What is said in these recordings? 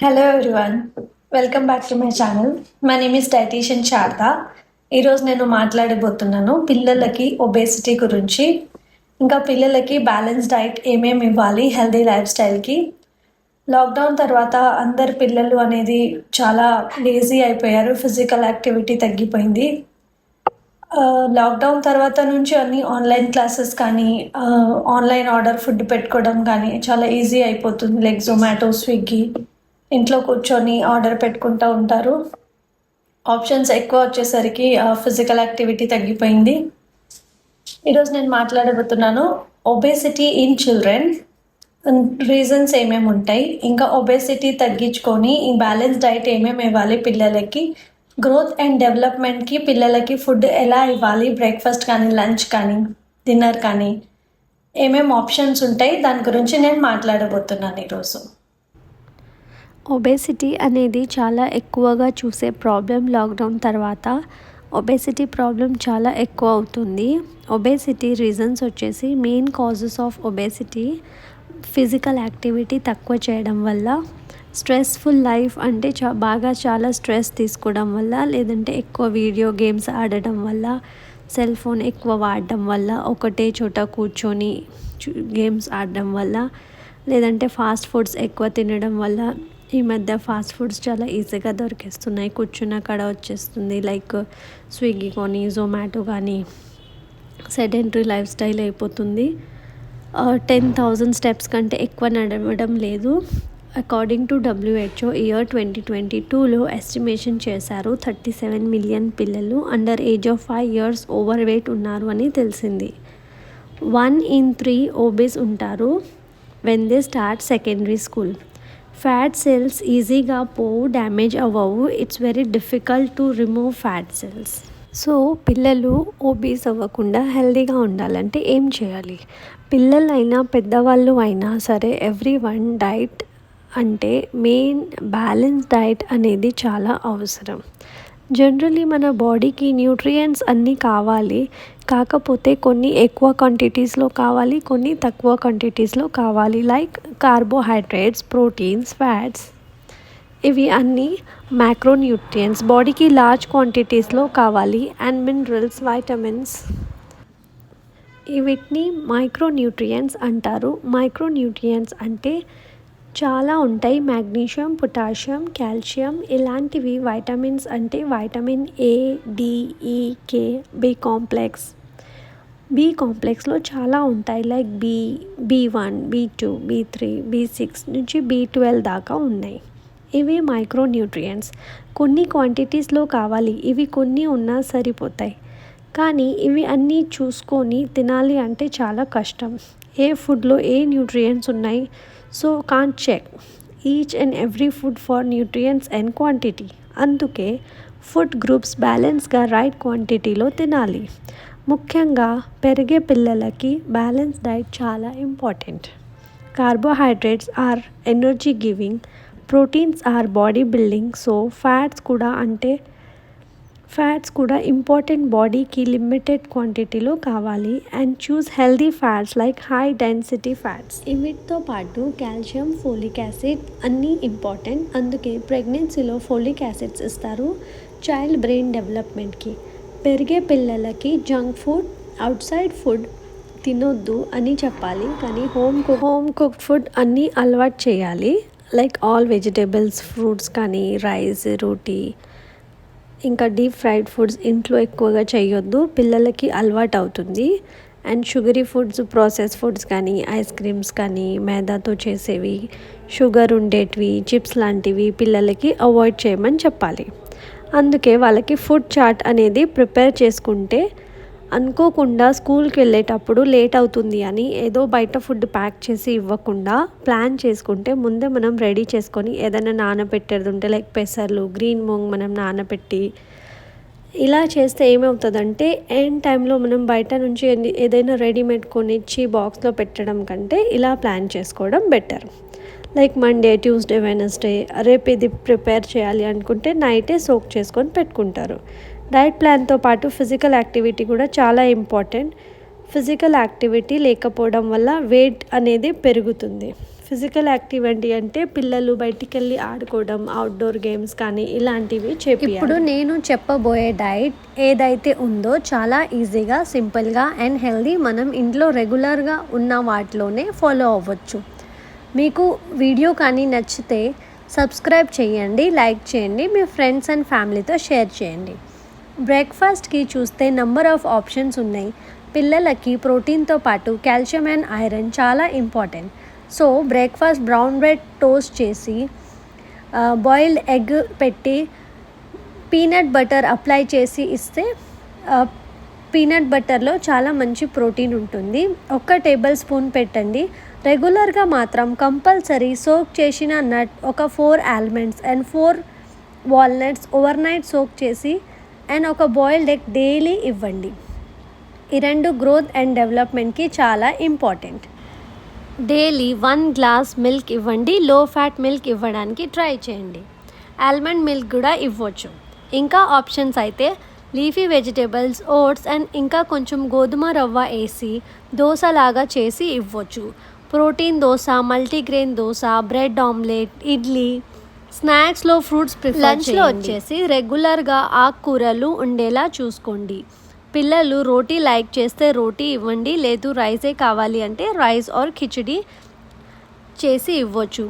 Hello everyone, welcome back to my channel. My name is dietician Sharada. ఈరోజు నేను మాట్లాడబోతున్నాను పిల్లలకి ఒబేసిటీ గురించి, ఇంకా పిల్లలకి బ్యాలెన్స్ డైట్ ఏమేమి ఇవ్వాలి హెల్దీ లైఫ్ స్టైల్కి. లాక్డౌన్ తర్వాత అందరు పిల్లలు అనేది చాలా లేజీ అయిపోయారు, ఫిజికల్ యాక్టివిటీ తగ్గిపోయింది. లాక్డౌన్ తర్వాత నుంచి అన్ని ఆన్లైన్ క్లాసెస్ కానీ ఆన్లైన్ ఆర్డర్ ఫుడ్ పెట్టుకోవడం కానీ చాలా ఈజీ అయిపోతుంది. లైక్ జొమాటో, స్విగ్గీ, ఇంట్లో కూర్చొని ఆర్డర్ పెట్టుకుంటూ ఉంటారు. ఆప్షన్స్ ఎక్కువ వచ్చేసరికి ఫిజికల్ యాక్టివిటీ తగ్గిపోయింది. ఈరోజు నేను మాట్లాడబోతున్నాను ఒబేసిటీ ఇన్ చిల్డ్రన్, రీజన్స్ ఏమేమి ఉంటాయి, ఇంకా ఒబేసిటీ తగ్గించుకొని ఈ బ్యాలెన్స్ డైట్ ఏమేమి ఇవ్వాలి పిల్లలకి, గ్రోత్ అండ్ డెవలప్మెంట్కి పిల్లలకి ఫుడ్ ఎలా ఇవ్వాలి, బ్రేక్ఫాస్ట్ కానీ లంచ్ కానీ డిన్నర్ కానీ ఏమేమి ఆప్షన్స్ ఉంటాయి, దాని గురించి నేను మాట్లాడబోతున్నాను ఈరోజు. ఒబేసిటీ అనేది చాలా ఎక్కువగా చూసే ప్రాబ్లం. లాక్డౌన్ తర్వాత ఒబేసిటీ ప్రాబ్లం చాలా ఎక్కువ అవుతుంది. ఒబేసిటీ రీజన్స్ వచ్చేసి main causes of obesity physical activity తక్కువ చేయడం వల్ల, స్ట్రెస్ఫుల్ లైఫ్ అంటే చాలా స్ట్రెస్ తీసుకోవడం వల్ల, లేదంటే ఎక్కువ వీడియో గేమ్స్ ఆడడం వల్ల, సెల్ ఫోన్ ఎక్కువ వాడడం వల్ల, ఒకటే చోట కూర్చొని గేమ్స్ ఆడడం వల్ల, లేదంటే ఫాస్ట్ ఫుడ్స్ ఎక్కువ తినడం వల్ల. ఈ మధ్య ఫాస్ట్ ఫుడ్స్ చాలా ఈజీగా దొరికేస్తున్నాయి, కూర్చున్న కాడ వచ్చేస్తుంది. లైక్ స్విగ్గీ కానీ జొమాటో కానీ. సెడెంటరీ లైఫ్ స్టైల్ అయిపోతుంది. 10,000 స్టెప్స్ కంటే ఎక్కువ నడవడం లేదు. అకార్డింగ్ టు WHO ఇయర్ 2022లో ఎస్టిమేషన్ చేశారు 37 మిలియన్ పిల్లలు under age of 5 years overweight ఉన్నారు అని తెలిసింది. 1 in 3 obese ఉంటారు when they start secondary school. Fat cells ఈజీగా పోవు, డ్యామేజ్ అవ్వవు. It's very difficult to remove fat cells. So పిల్లలు ఓబీస్ అవ్వకుండా హెల్తీగా ఉండాలంటే ఏం చేయాలి? పిల్లలైనా పెద్దవాళ్ళు అయినా సరే ఎవ్రీవన్ డైట్ అంటే మెయిన్ బ్యాలెన్స్ డైట్ అనేది చాలా అవసరం. జనరలీ మన బాడీకి న్యూట్రియంట్స్ అన్నీ కావాలి, కాకపోతే కొన్ని ఎక్కువ క్వాంటిటీస్లో కావాలి, కొన్ని తక్కువ క్వాంటిటీస్లో కావాలి. లైక్ కార్బోహైడ్రేట్స్, ప్రోటీన్స్, ఫ్యాట్స్, ఇవి అన్నీ మ్యాక్రోన్యూట్రియంట్స్ బాడీకి లార్జ్ క్వాంటిటీస్లో కావాలి. అండ్ మినరల్స్, వైటమిన్స్, వీటిని మైక్రోన్యూట్రియంట్స్ అంటారు. మైక్రోన్యూట్రియంట్స్ అంటే చాలా ఉంటాయి. మ్యాగ్నీషియం, పొటాషియం, కాల్షియం ఇలాంటివి. వైటమిన్స్ అంటే vitamin A, D, E, K, B కాంప్లెక్స్లో చాలా ఉంటాయి. Like B1, B2, B3, B6 నుంచి B12 దాకా ఉన్నాయి. ఇవి మైక్రోన్యూట్రియంట్స్. కొన్ని క్వాంటిటీస్లో కావాలి, ఇవి కొన్ని ఉన్నా సరిపోతాయి. కానీ ఇవి అన్నీ చూసుకొని తినాలి అంటే చాలా కష్టం. ఏ ఫుడ్లో ఏ న్యూట్రియంట్స్ ఉన్నాయి, so can't check each and every food for nutrients and quantity. అందుకే ఫుడ్ గ్రూప్స్ బ్యాలెన్స్గా రైట్ క్వాంటిటీలో తినాలి. ముఖ్యంగా పెరిగే పిల్లలకి బ్యాలెన్స్ డైట్ చాలా important. Carbohydrates are energy giving, proteins are body building. So fats కూడా ఇంపార్టెంట్, బాడీకి లిమిటెడ్ క్వాంటిటీలో కావాలి. And choose healthy fats like high density fats. వీటితో పాటు కాల్షియం, ఫోలిక్ యాసిడ్ అన్నీ ఇంపార్టెంట్. అందుకే ప్రెగ్నెన్సీలో ఫోలిక్ యాసిడ్స్ ఇస్తారు చైల్డ్ బ్రెయిన్ డెవలప్మెంట్కి. పెరిగే పిల్లలకి junk food, out side food తినొద్దు అని చెప్పాలి, కానీ హోమ్ కుక్డ్ ఫుడ్ అన్నీ అలవాటు చేయాలి. లైక్ ఆల్ వెజిటేబుల్స్, ఫ్రూట్స్ కానీ, రైస్, రోటీ, ఇంకా డీప్ ఫ్రైడ్ ఫుడ్స్ ఇంట్లో ఎక్కువగా చేయొద్దు, పిల్లలకి అలవాటు అవుతుంది. And sugary foods, process foods కానీ, ఐస్ క్రీమ్స్ కానీ, మైదాతో చేసేవి, షుగర్ ఉండేటివి, చిప్స్ లాంటివి పిల్లలకి అవాయిడ్ చేయమని చెప్పాలి. అందుకే వాళ్ళకి ఫుడ్ చార్ట్ అనేది ప్రిపేర్ చేసుకుంటే అనుకోకుండా స్కూల్కి వెళ్ళేటప్పుడు లేట్ అవుతుంది అని ఏదో బయట ఫుడ్ ప్యాక్ చేసి ఇవ్వకుండా ప్లాన్ చేసుకుంటే ముందే మనం రెడీ చేసుకొని ఏదైనా నానబెట్టేది ఉంటే లైక్ పెసర్లు, గ్రీన్ మూంగ్ మనం నానబెట్టి ఇలా చేస్తే ఏమవుతుందంటే ఎండ్ టైంలో మనం బయట నుంచి ఏదైనా రెడీమేడ్ కొనిచ్చి బాక్స్లో పెట్టడం కంటే ఇలా ప్లాన్ చేసుకోవడం better. Like Monday, Tuesday, Wednesday రేపు ఇది ప్రిపేర్ చేయాలి అనుకుంటే నైటే సోక్ చేసుకొని పెట్టుకుంటారు. డైట్ ప్లాన్తో పాటు ఫిజికల్ యాక్టివిటీ కూడా చాలా ఇంపార్టెంట్. ఫిజికల్ యాక్టివిటీ లేకపోవడం వల్ల వెయిట్ అనేది పెరుగుతుంది. ఫిజికల్ యాక్టివిటీ అంటే పిల్లలు బయటికి వెళ్ళి ఆడుకోవడం, అవుట్డోర్ గేమ్స్ కానీ ఇలాంటివి చేపియాలి. ఇప్పుడు నేను చెప్పబోయే డైట్ ఏదైతే ఉందో చాలా ఈజీగా, సింపుల్గా అండ్ హెల్దీ మనం ఇంట్లో రెగ్యులర్గా ఉన్న వాటిలోనే ఫాలో అవ్వచ్చు. మీకు వీడియో కానీ నచ్చితే సబ్స్క్రైబ్ చేయండి, లైక్ చేయండి, మీ ఫ్రెండ్స్ అండ్ ఫ్యామిలీతో షేర్ చేయండి. బ్రేక్ఫాస్ట్కి చూస్తే నెంబర్ ఆఫ్ ఆప్షన్స్ ఉన్నాయి. పిల్లలకి ప్రోటీన్తో పాటు కాల్షియం అండ్ ఐరన్ చాలా important. So breakfast brown bread toast చేసి బాయిల్డ్ ఎగ్ పెట్టి పీనట్ బటర్ అప్లై చేసి ఇస్తే పీనట్ బటర్లో చాలా మంచి ప్రోటీన్ ఉంటుంది. 1 టేబుల్ స్పూన్ పెట్టండి. రెగ్యులర్గా మాత్రం కంపల్సరీ సోక్ చేసిన నట్ ఒక 4 almonds and 4 walnuts overnight soak చేసి అండ్ ఒక బాయిల్డ్ ఎగ్ డైలీ ఇవ్వండి. ఈ 2 గ్రోత్ అండ్ డెవలప్మెంట్కి చాలా ఇంపార్టెంట్. డైలీ 1 గ్లాస్ మిల్క్ ఇవ్వండి. లో ఫ్యాట్ మిల్క్ ఇవ్వడానికి ట్రై చేయండి. ఆల్మండ్ మిల్క్ కూడా ఇవ్వచ్చు. ఇంకా ఆప్షన్స్ అయితే లీఫీ వెజిటేబుల్స్, ఓట్స్ అండ్ ఇంకా కొంచెం గోధుమ రవ్వ వేసి దోశలాగా చేసి ఇవ్వచ్చు. Protein dosa, multigrain dosa, bread omelette, idli. స్నాక్స్లో ఫ్రూట్స్ ప్రిఫర్ చేయండి. లంచ్లో వచ్చేసి రెగ్యులర్గా ఆకుకూరలు ఉండేలా చూసుకోండి. పిల్లలు రోటీ లైక్ చేస్తే రోటీ ఇవ్వండి, లేదు రైసే కావాలి అంటే రైస్ ఆర్ కిచిడి చేసి ఇవ్వచ్చు.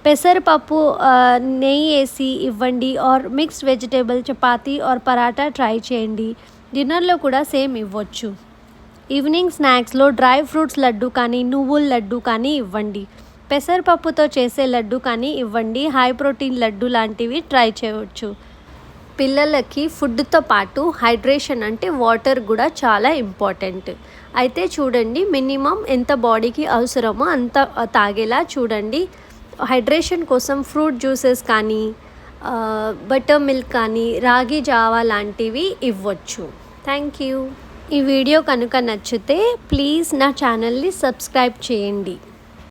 పెసరపప్పు నెయ్యి వేసి ఇవ్వండి or mixed vegetable chapati or paratha try చేయండి. డిన్నర్లో కూడా సేమ్ ఇవ్వచ్చు. ఈవినింగ్ స్నాక్స్లో డ్రై ఫ్రూట్స్ లడ్డు కానీ నువ్వుల లడ్డు కానీ ఇవ్వండి. పెసరపప్పుతో చేసే లడ్డు కానీ ఇవ్వండి. హై ప్రోటీన్ లడ్డు లాంటివి ట్రై చేయవచ్చు. పిల్లలకి ఫుడ్తో పాటు హైడ్రేషన్ అంటే వాటర్ కూడా చాలా ఇంపార్టెంట్. అయితే చూడండి, మినిమం ఎంత బాడీకి అవసరమో అంత తాగేలా చూడండి. హైడ్రేషన్ కోసం ఫ్రూట్ జ్యూసెస్ కానీ బటర్ మిల్క్ కానీ రాగి జావా లాంటివి ఇవ్వచ్చు. Thank you. ఈ వీడియో కనుక నచ్చితే ప్లీజ్ నా ఛానల్ని సబ్స్క్రైబ్ చేయండి.